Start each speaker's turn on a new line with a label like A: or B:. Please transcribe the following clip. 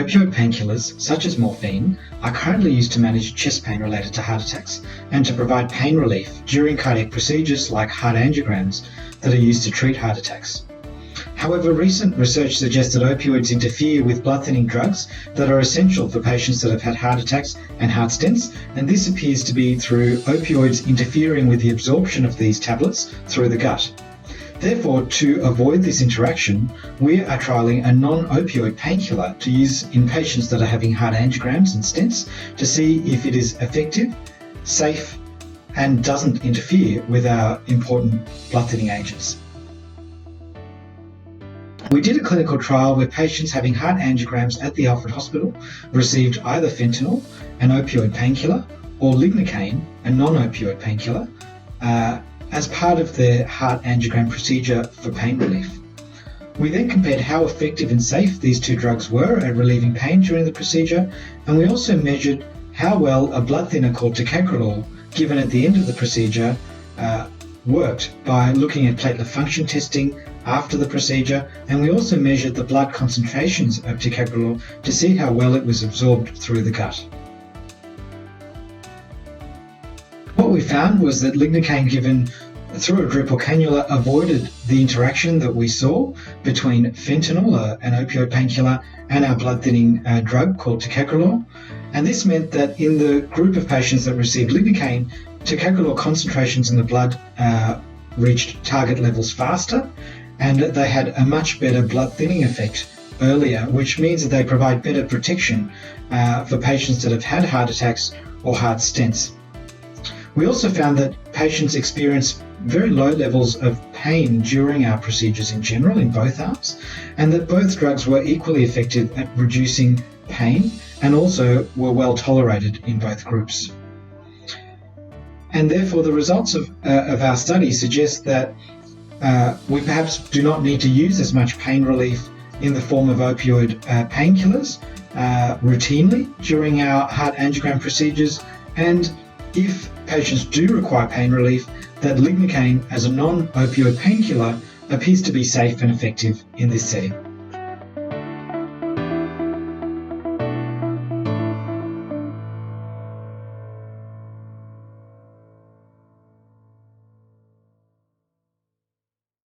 A: opioid painkillers, such as morphine, are currently used to manage chest pain related to heart attacks and to provide pain relief during cardiac procedures like heart angiograms that are used to treat heart attacks. However, recent research suggests that opioids interfere with blood-thinning drugs that are essential for patients that have had heart attacks and heart stents, and this appears to be through opioids interfering with the absorption of these tablets through the gut. Therefore, to avoid this interaction, we are trialling a non-opioid painkiller to use in patients that are having heart angiograms and stents to see if it is effective, safe, and doesn't interfere with our important blood-thinning agents. We did a clinical trial where patients having heart angiograms at the Alfred Hospital received either fentanyl, an opioid painkiller, or lignocaine, a non-opioid painkiller, as part of their heart angiogram procedure for pain relief. We then compared how effective and safe these two drugs were at relieving pain during the procedure, and we also measured how well a blood thinner called ticagrelor, given at the end of the procedure, worked by looking at platelet function testing after the procedure, and we also measured the blood concentrations of ticagrelor to see how well it was absorbed through the gut. What we found was that lignocaine given through a drip or cannula avoided the interaction that we saw between fentanyl, an opioid painkiller, and our blood-thinning drug called ticagrelor. And this meant that in the group of patients that received lignocaine, ticagrelor concentrations in the blood reached target levels faster, and they had a much better blood-thinning effect earlier, which means that they provide better protection for patients that have had heart attacks or heart stents. We also found that patients experience very low levels of pain during our procedures in general in both arms, and that both drugs were equally effective at reducing pain and also were well tolerated in both groups. And therefore the results of our study suggest that we perhaps do not need to use as much pain relief in the form of opioid painkillers routinely during our heart angiogram procedures, and if patients do require pain relief, that lignocaine as a non-opioid painkiller appears to be safe and effective in this setting.